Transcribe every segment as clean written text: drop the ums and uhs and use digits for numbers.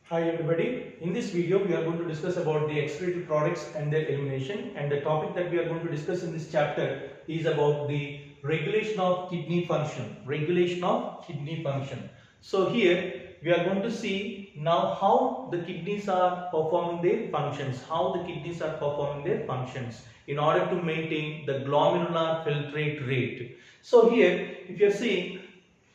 Hi everybody, in this video we are going to discuss about the excretory products and their elimination, and the topic that we are going to discuss in this chapter is about the regulation of kidney function. So here we are going to see now how the kidneys are performing their functions, in order to maintain the glomerular filtrate rate. So here if you are seeing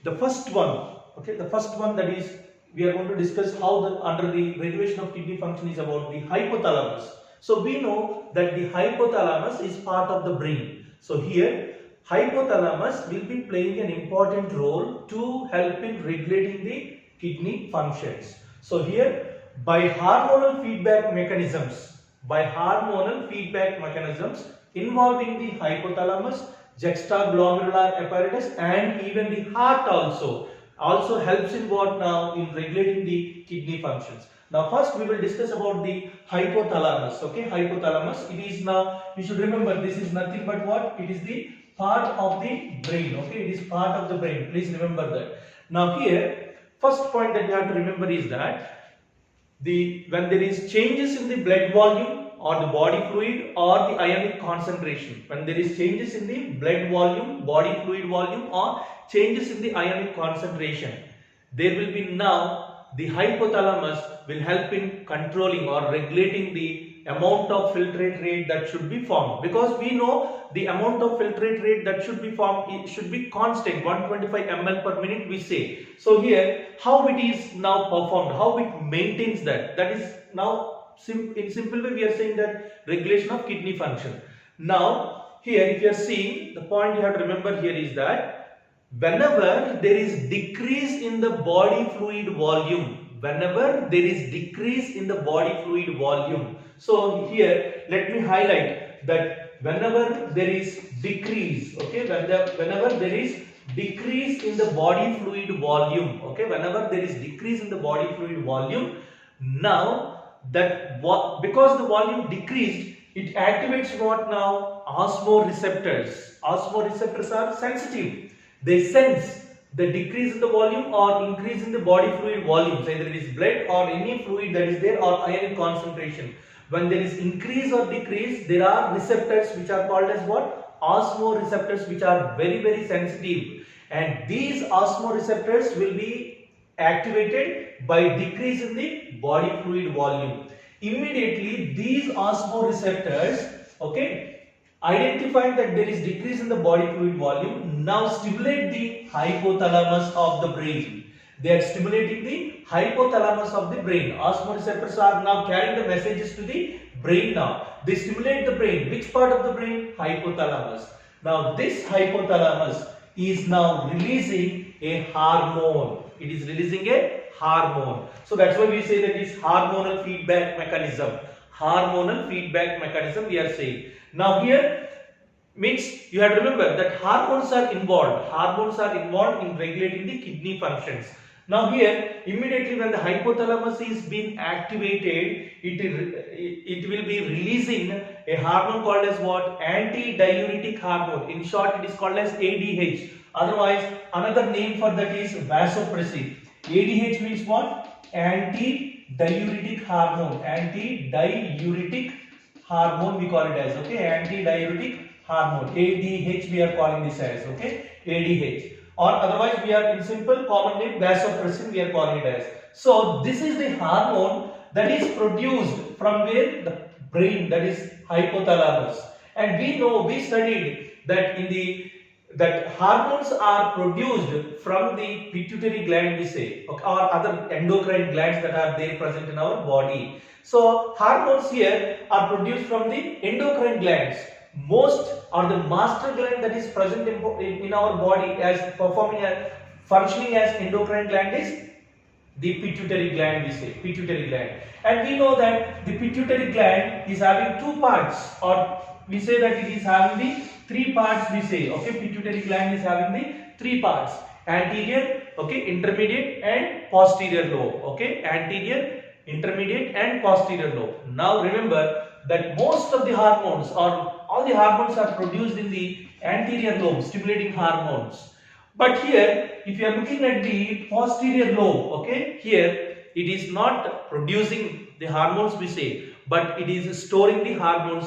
the first one, that is we are going to discuss how under the regulation of kidney function is about the hypothalamus. So we know that the hypothalamus is part of the brain. So here hypothalamus will be playing an important role to help in regulating the kidney functions. So here by hormonal feedback mechanisms involving the hypothalamus, juxtaglomerular apparatus, and even the heart also helps in what now in regulating the kidney functions. Now first we will discuss about the hypothalamus. Hypothalamus, it is now, you should remember, this is nothing but what? It is the part of the brain. It is part of the brain. Please remember that. Now here, first point that you have to remember is that when there is changes in the blood volume or the body fluid or the ionic concentration, when there is changes in the blood volume, body fluid volume, or changes in the ionic concentration, there will be now the hypothalamus will help in controlling or regulating the amount of filtrate rate that should be formed, because we know the amount of filtrate rate that should be formed, it should be constant, 125 ml per minute we say. So here how it is now performed, how it maintains that is now in simple way we are saying that regulation of kidney function. Now here if you are seeing, the point you have to remember here is that whenever there is decrease in the body fluid volume, so here let me highlight that whenever there is decrease, whenever there is decrease in the body fluid volume, now that because the volume decreased, it activates what now? Osmoreceptors. Osmoreceptors are sensitive. They sense the decrease in the volume or increase in the body fluid volumes, either it is blood or any fluid that is there, or ionic concentration. When there is increase or decrease, there are receptors which are called as what? Osmoreceptors, which are very, very sensitive. And these osmoreceptors will be activated by decrease in the body fluid volume. Immediately these osmoreceptors, identifying that there is decrease in the body fluid volume, now stimulate the hypothalamus of the brain. They are stimulating the hypothalamus of the brain. Osmoreceptors are now carrying the messages to the brain now. They stimulate the brain. Which part of the brain? Hypothalamus. Now this hypothalamus is now releasing a hormone. It is releasing a hormone. So that's why we say that it is hormonal feedback mechanism. We are saying. Now here means you have to remember that hormones are involved in regulating the kidney functions. Now here immediately when the hypothalamus is being activated, it will be releasing a hormone called as what? Antidiuretic hormone. In short it is called as ADH. Otherwise another name for that is vasopressin. ADH means what? Antidiuretic hormone. We call it as, antidiuretic hormone. ADH we are calling this as, ADH. Or otherwise we are in simple common name vasopressin we are calling it as. So this is the hormone that is produced from where? The brain, that is hypothalamus. And we studied that that hormones are produced from the pituitary gland we say, or other endocrine glands that are there present in our body. So hormones here are produced from the endocrine glands. Most or the master gland that is present in our body as functioning as endocrine gland is the pituitary gland we say, and we know that the pituitary gland is having two parts, or we say that it is having the three parts we say, pituitary gland is having the three parts: anterior, intermediate and posterior lobe, anterior, intermediate and posterior lobe. Now remember that most of the hormones or all the hormones are produced in the anterior lobe, stimulating hormones. But here, if you are looking at the posterior lobe, here it is not producing the hormones we say, but it is storing the hormones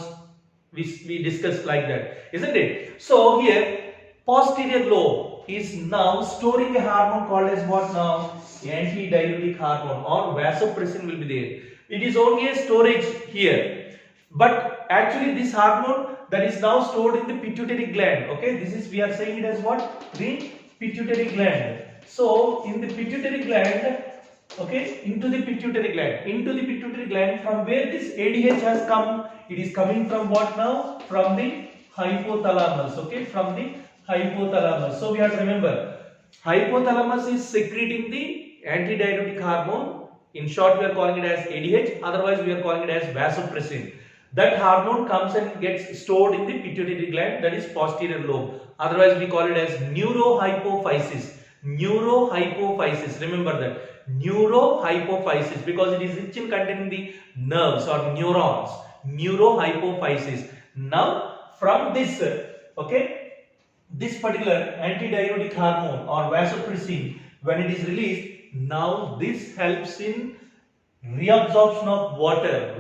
we discussed like that, isn't it? So here posterior lobe is now storing a hormone called as what now? Antidiuretic hormone or vasopressin will be there. It is only a storage here, but actually this hormone that is now stored in the pituitary gland. Okay, this is, we are saying it as what? The pituitary gland. So in the pituitary gland, okay, into the pituitary gland, from where this ADH has come, it is coming from what now? From the hypothalamus. Okay, from the hypothalamus. So we have to remember, hypothalamus is secreting the antidiuretic hormone. In short, we are calling it as ADH, otherwise we are calling it as vasopressin. That hormone comes and gets stored in the pituitary gland, that is posterior lobe. Otherwise we call it as neurohypophysis. Neurohypophysis, remember that, neurohypophysis, because it is rich in containing the nerves or neurons. Neurohypophysis. Now from this, okay, this particular antidiuretic hormone or vasopressin, when it is released, now this helps in reabsorption of water,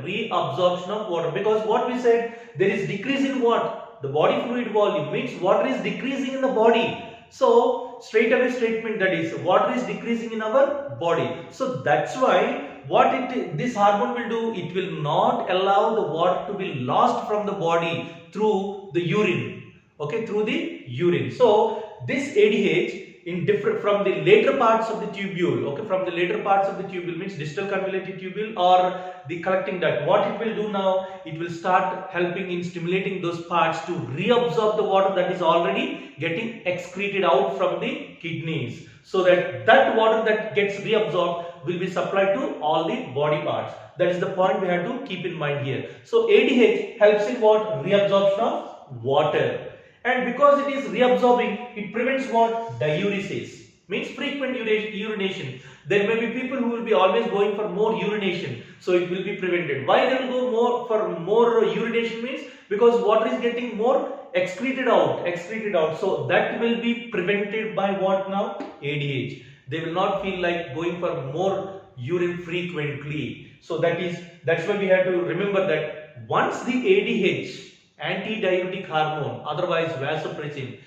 because what we said, there is decrease in what? The body fluid volume, means water is decreasing in the body. So straight away statement, that is, water is decreasing in our body. So that's why what this hormone will do, it will not allow the water to be lost from the body through the urine. Okay, through the urine. So this ADH in different from the later parts of the tubule, okay, from the later parts of the tubule means distal convoluted tubule or the collecting duct, what it will do now, it will start helping in stimulating those parts to reabsorb the water that is already getting excreted out from the kidneys, so that that water that gets reabsorbed will be supplied to all the body parts. That is the point we have to keep in mind here. So ADH helps in what? Reabsorption of water. And because it is reabsorbing, it prevents what? Diuresis, means frequent urination. There may be people who will be always going for more urination, so it will be prevented. Why they will go more for more urination means because water is getting more excreted out. So that will be prevented by what now? ADH. They will not feel like going for more urine frequently. So that's why we have to remember that once the ADH, antidiuretic hormone, otherwise vasopressin,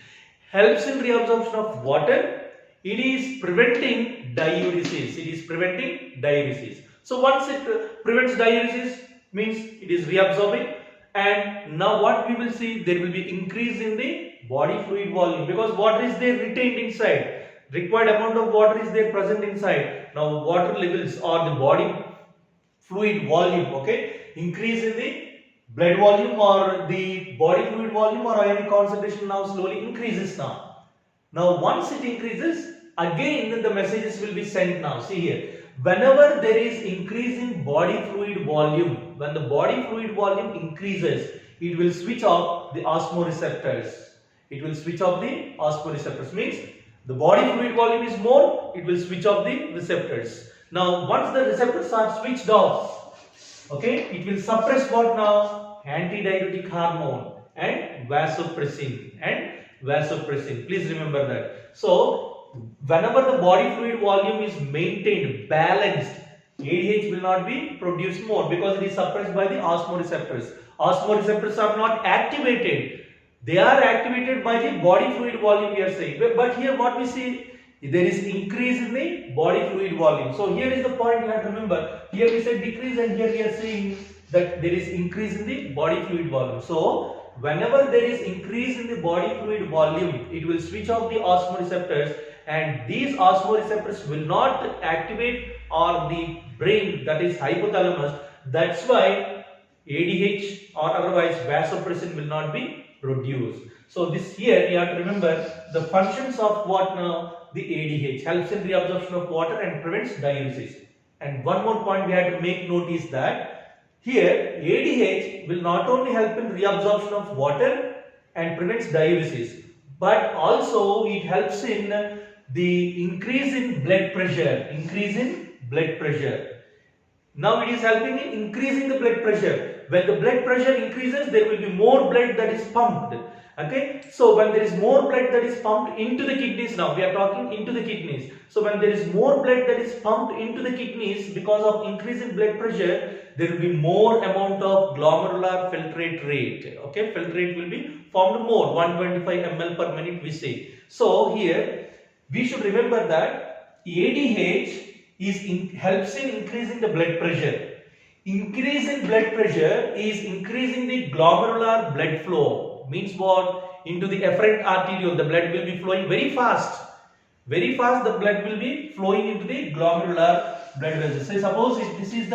helps in reabsorption of water, it is preventing diuresis. So once it prevents diuresis, means it is reabsorbing, and now what we will see, there will be increase in the body fluid volume, because water is there retained inside. Required amount of water is there present inside. Now water levels or the body fluid volume, okay, increase in the blood volume or the body fluid volume or ionic concentration now slowly increases now. Now once it increases, again the messages will be sent now. See here, whenever there is increase in body fluid volume, when the body fluid volume increases, it will switch off the osmoreceptors. Means the body fluid volume is more, it will switch off the receptors. Now once the receptors are switched off, okay, it will suppress what now? Antidiuretic hormone and vasopressin. Please remember that. So whenever the body fluid volume is maintained, balanced, ADH will not be produced more because it is suppressed by the osmoreceptors. Osmoreceptors are not activated. They are activated by the body fluid volume, we are saying. But here what we see, there is increase in the body fluid volume. So here is the point you have to remember. Here we said decrease, and here we are saying that there is increase in the body fluid volume. So whenever there is increase in the body fluid volume, it will switch off the osmoreceptors, and these osmoreceptors will not activate or the brain, that is hypothalamus. That's why ADH or otherwise vasopressin will not be produced. So this here you have to remember the functions of what now? The ADH helps in reabsorption of water and prevents diuresis. And one more point we have to make note is that here ADH will not only help in reabsorption of water and prevents diuresis, but also it helps in the increase in blood pressure. Now it is helping in increasing the blood pressure. When the blood pressure increases, there will be more blood that is pumped. Okay, so when there is more blood that is pumped into the kidneys, now we are talking into the kidneys. So when there is more blood that is pumped into the kidneys because of increasing blood pressure, there will be more amount of glomerular filtrate rate. Okay, filtrate will be formed more, 125 ml per minute we say. So here we should remember that ADH helps in increasing the blood pressure. Increasing blood pressure is increasing the glomerular blood flow. Means what? Into the efferent arteriole, the blood will be flowing very fast. Very fast the blood will be flowing into the glomerular blood vessels. So suppose this is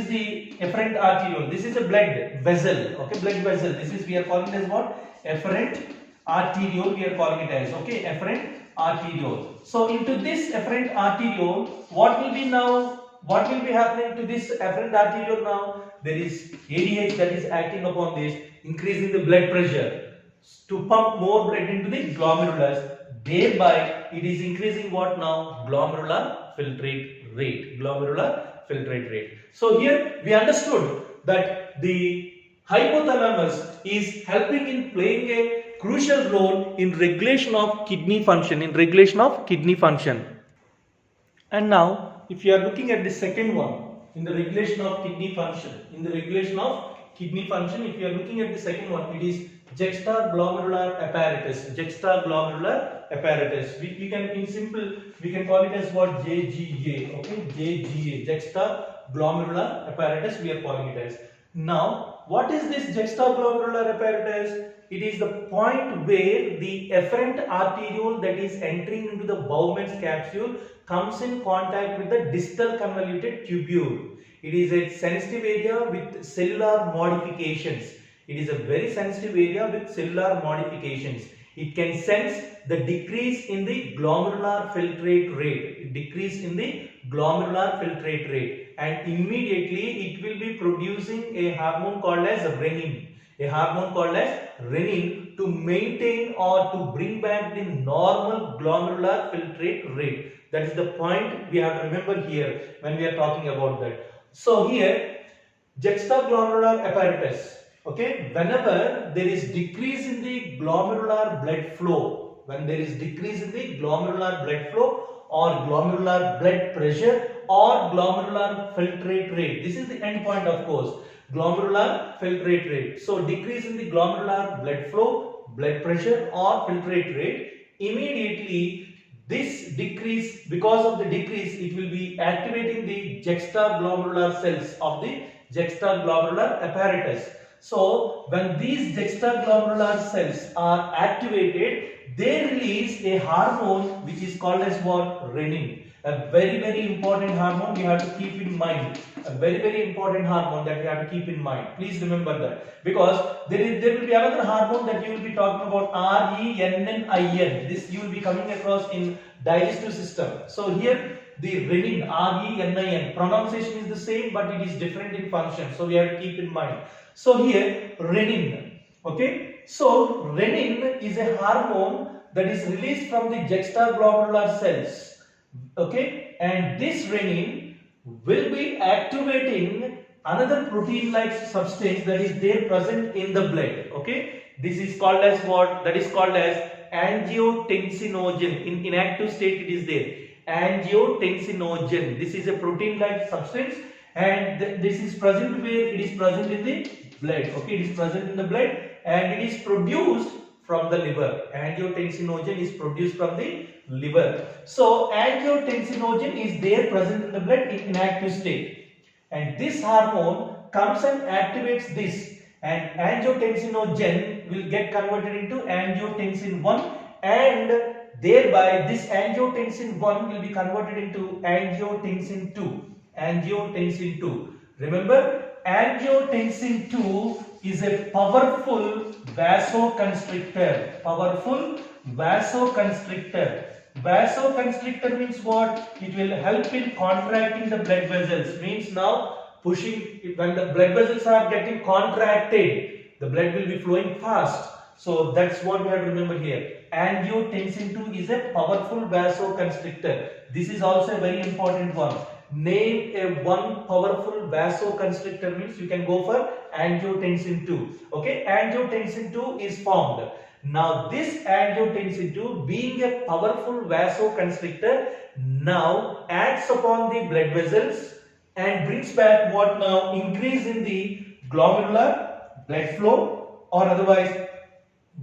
the efferent arteriole. This is a blood vessel. Okay, blood vessel. This is, we are calling it as what? Efferent arteriole we are calling it as. Okay, efferent arteriole. So into this efferent arteriole, what will be happening to this efferent arteriole now? There is ADH that is acting upon this, increasing the blood pressure to pump more blood into the glomerulus. Thereby it is increasing what now? Glomerular filtrate rate. Glomerular filtrate rate. So here we understood that the hypothalamus is helping in playing a crucial role in regulation of kidney function. And now if you are looking at the second one, in the regulation of kidney function, if you are looking at the second one, it is juxtaglomerular apparatus. We can, in simple, we can call it as what? JGA. Okay, JGA, juxtaglomerular apparatus we are calling it as. Now what is this juxtaglomerular apparatus? It is the point where the efferent arteriole that is entering into the Bowman's capsule comes in contact with the distal convoluted tubule. It is a sensitive area with cellular modifications. It is a very sensitive area with cellular modifications. It can sense the decrease in the glomerular filtrate rate. And immediately it will be producing a hormone called as renin. To maintain or to bring back the normal glomerular filtrate rate. That is the point we have to remember here when we are talking about that. So here, juxtaglomerular apparatus. Okay, whenever there is decrease in the glomerular blood flow, or glomerular blood pressure or glomerular filtrate rate, this is the end point, of course, glomerular filtrate rate. So decrease in the glomerular blood flow, blood pressure or filtrate rate, immediately this decrease, because of the decrease, it will be activating the juxtaglomerular cells of the juxtaglomerular apparatus. So when these juxtaglomerular cells are activated, they release a hormone which is called as what? Renin. A very, very important hormone we have to keep in mind. Please remember that, because there will be another hormone that you will be talking about, Renin. This you will be coming across in digestive system. So here the renin, Renin, pronunciation is the same but it is different in function. So we have to keep in mind. So here renin. Okay. So renin is a hormone that is released from the juxtaglomerular cells. Okay, and this renin will be activating another protein-like substance that is there present in the blood. Okay, this is called as what? That is called as Angiotensinogen. In inactive state it is there. Angiotensinogen. This is a protein-like substance, and this is present where? It is present in the blood. Okay, it is present in the blood and it is produced from the liver. Angiotensinogen is produced from the liver. So angiotensinogen is there present in the blood in inactive state, and this hormone comes and activates this, and angiotensinogen will get converted into angiotensin 1, and thereby this angiotensin 1 will be converted into angiotensin 2. Remember, angiotensin 2 is a powerful vasoconstrictor. Vasoconstrictor means what? It will help in contracting the blood vessels. Means now pushing, when the blood vessels are getting contracted, the blood will be flowing fast. So that's what we have to remember here. Angiotensin 2 is a powerful vasoconstrictor. This is also a very important one. name a one powerful vasoconstrictor means you can go for angiotensin 2. Okay, angiotensin 2 is formed. Now this angiotensin 2 being a powerful vasoconstrictor now acts upon the blood vessels and brings back what now increase in the glomerular blood flow or otherwise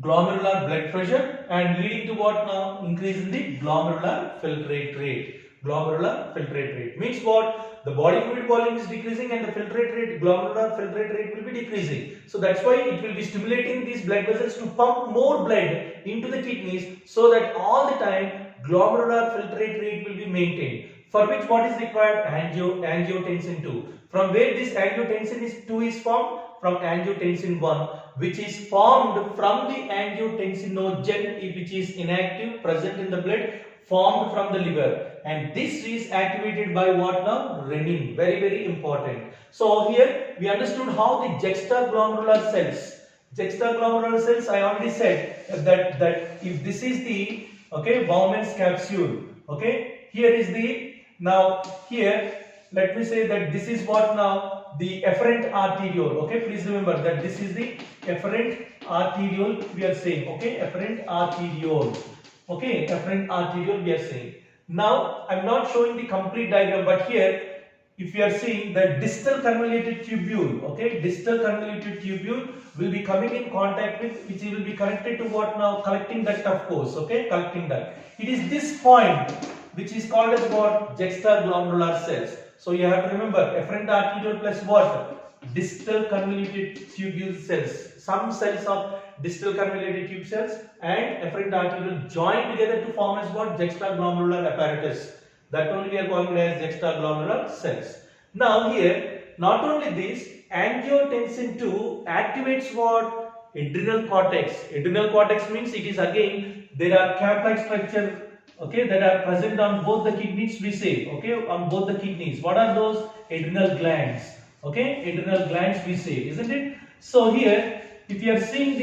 glomerular blood pressure and leading to what now increase in the glomerular filtrate rate. Glomerular filtrate rate means what? The body fluid volume is decreasing and the filtrate rate, glomerular filtrate rate will be decreasing. So that's why it will be stimulating these blood vessels to pump more blood into the kidneys so that all the time glomerular filtrate rate will be maintained. For which what is required? Angiotensin 2. From where this angiotensin 2 is formed? From angiotensin 1, which is formed from the angiotensinogen, which is inactive, present in the blood, formed from the liver, and this is activated by what now? Renin. Very important. So here we understood how the juxtaglomerular cells, I already said that if this is the Bowman's capsule, here is the, now here let me say that this is what now? The efferent arteriole. Please remember that this is the efferent arteriole we are saying. Efferent arteriole. Efferent arteriole we are saying. Now I am not showing the complete diagram, but here if you are seeing the distal convoluted tubule, distal convoluted tubule will be coming in contact with, which will be connected to what now? Collecting duct, of course. Collecting duct. It is this point which is called as what? Juxtaglomerular cells. So you have to remember efferent arteriole plus what? Distal convoluted tubule cells. Some cells of distal convoluted tube cells and efferent arteriole join together to form as what? Juxtaglomerular apparatus. That only we are calling it as juxtaglomerular cells. Now here, not only this, angiotensin 2 activates what? Adrenal cortex. Adrenal cortex means it is again, there are cap-like structure that are present on both the kidneys, we say, on both the kidneys. What are those? Adrenal glands. Adrenal glands we say, isn't it? So here, if you are seeing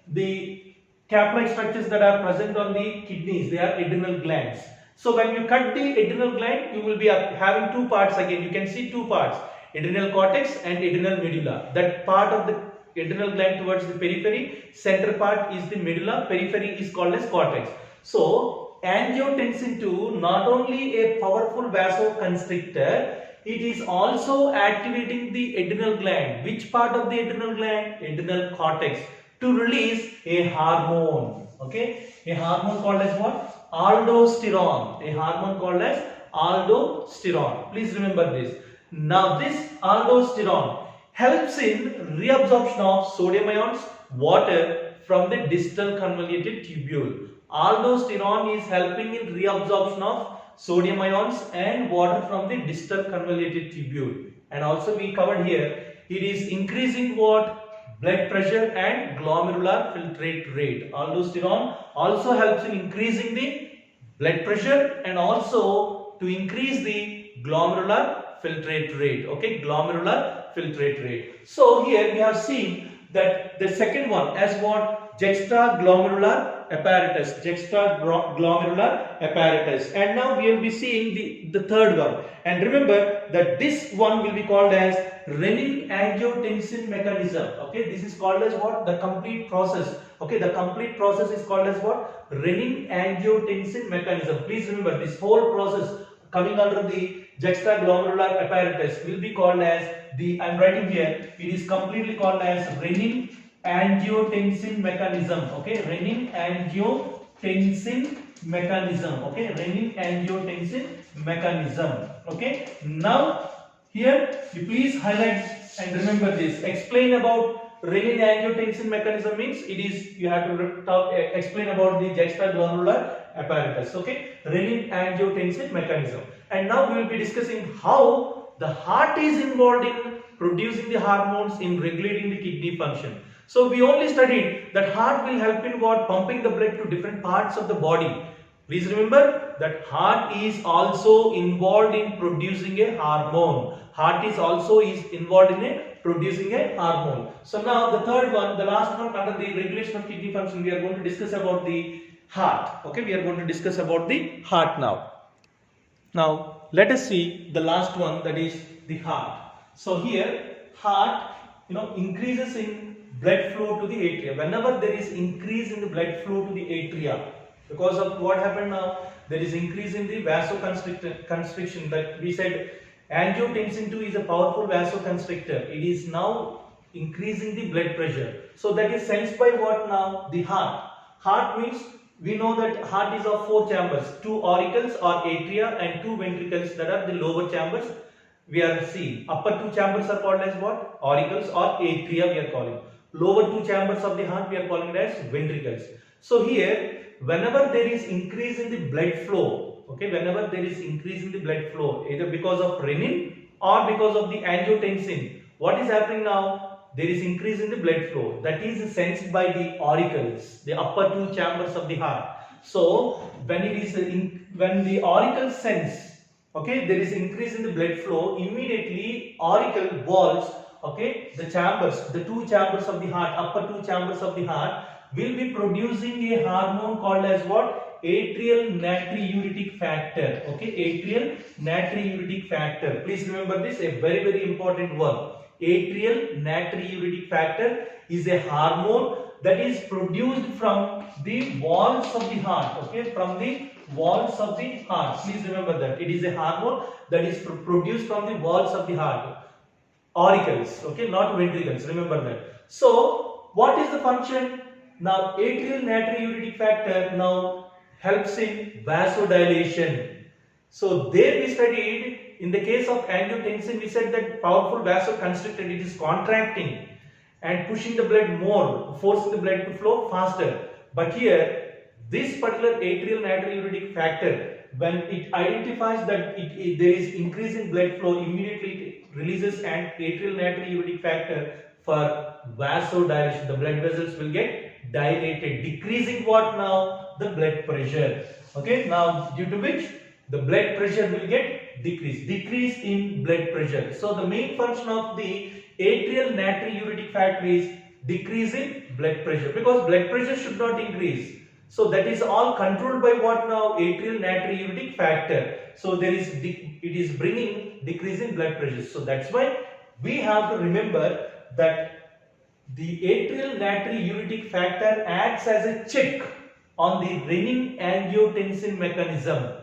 the cap-like structures that are present on the kidneys, they are adrenal glands. So when you cut the adrenal gland, you will be having two parts again. You can see two parts, adrenal cortex and adrenal medulla. That part of the adrenal gland towards the periphery, center part is the medulla, periphery is called as cortex. So angiotensin 2 not only a powerful vasoconstrictor, it is also activating the adrenal gland. Which part of the adrenal gland? Adrenal cortex, to release a hormone. A hormone called as what? Aldosterone. A hormone called as aldosterone. Please remember this. Now this aldosterone helps in reabsorption of sodium ions, water from the distal convoluted tubule. Aldosterone is helping in reabsorption of sodium ions and water from the distal convoluted tubule. And also we covered here, it is increasing what? Blood pressure and glomerular filtrate rate. Aldosterone also helps in increasing the blood pressure and also to increase the glomerular filtrate rate. Glomerular filtrate rate. So here we have seen that the second one as what? Juxtaglomerular apparatus. Juxtaglomerular apparatus. And now we will be seeing the third one. And remember that this one will be called as renin angiotensin mechanism. This is called as what? The complete process. The complete process is called as what? Renin angiotensin mechanism. Please remember this whole process coming under the juxtaglomerular apparatus will be called as the, I am writing here, it is completely called as renin angiotensin mechanism. Renin angiotensin mechanism. Renin angiotensin mechanism. Now here you please highlight and remember this. Explain about renin angiotensin mechanism means it is, you have to explain about the juxtaglomerular apparatus. Renin angiotensin mechanism. And now we will be discussing how the heart is involved in producing the hormones in regulating the kidney function. So we only studied that heart will help in what? Pumping the blood to different parts of the body. Please remember that heart is also involved in producing a hormone. Heart is also involved in producing a hormone. So now the third one, the last one under the regulation of kidney function, we are going to discuss about the heart. We are going to discuss about the heart now. Now let us see the last one, that is the heart. So here heart increases in blood flow to the atria. Whenever there is increase in the blood flow to the atria, because of what happened now, there is increase in the vasoconstriction, that we said angiotensin 2 is a powerful vasoconstrictor. It is now increasing the blood pressure. So that is sensed by what now? The heart. Heart means we know that heart is of 4 chambers, 2 auricles or atria and 2 ventricles, that are the lower chambers we are seeing. Upper 2 chambers are called as what? Auricles or atria we are calling. Lower 2 chambers of the heart we are calling it as ventricles. So here, whenever there is increase in the blood flow, okay, whenever there is increase in the blood flow, either because of renin or because of the angiotensin, what is happening now? There is increase in the blood flow, that is sensed by the auricles, the upper 2 chambers of the heart. So when the auricles sense, okay, there is increase in the blood flow, immediately auricle walls, okay, the chambers, the 2 chambers of the heart, upper 2 chambers of the heart, will be producing a hormone called as what? Atrial natriuretic factor. Okay, atrial natriuretic factor. Please remember this, a very important word. Atrial natriuretic factor is a hormone that is produced from the walls of the heart. Okay, from the walls of the heart. Please remember that it is a hormone that is produced from the walls of the heart. Auricles. Okay, not ventricles. Remember that. So, what is the function? Now, atrial natriuretic factor now helps in vasodilation. So, there we studied, in the case of angiotensin, we said that powerful vasoconstrictor, it is contracting and pushing the blood more, forcing the blood to flow faster. But here, this particular atrial natriuretic factor, when it identifies that there is increase in blood flow, immediately it releases an atrial natriuretic factor for vasodilation. The blood vessels will get dilated, decreasing what now? The blood pressure. Okay, now due to which the blood pressure will get decrease in blood pressure. So the main function of the atrial natriuretic factor is decrease in blood pressure, because blood pressure should not increase. So that is all controlled by what now? Atrial natriuretic factor. So it is bringing decrease in blood pressure. So that's why we have to remember that the atrial natriuretic factor acts as a check on the renin angiotensin mechanism.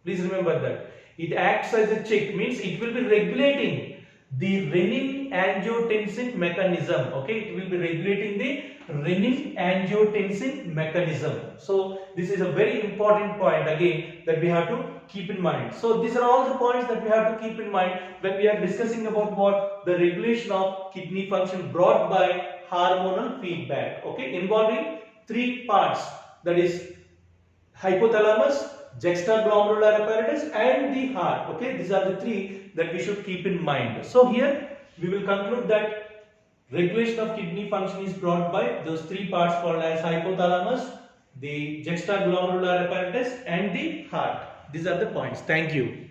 Please remember that. It acts as a check, means it will be regulating the renin angiotensin mechanism. Okay, it will be regulating the renin angiotensin mechanism. So this is a very important point again that we have to keep in mind. So these are all the points that we have to keep in mind when we are discussing about what? The regulation of kidney function brought by hormonal feedback. Okay, involving 3 parts, that is hypothalamus, juxtaglomerular apparatus and the heart. Okay, these are the 3 that we should keep in mind. So here we will conclude that regulation of kidney function is brought by those 3 parts called as hypothalamus, the juxtaglomerular apparatus and the heart. These are the points. Thank you.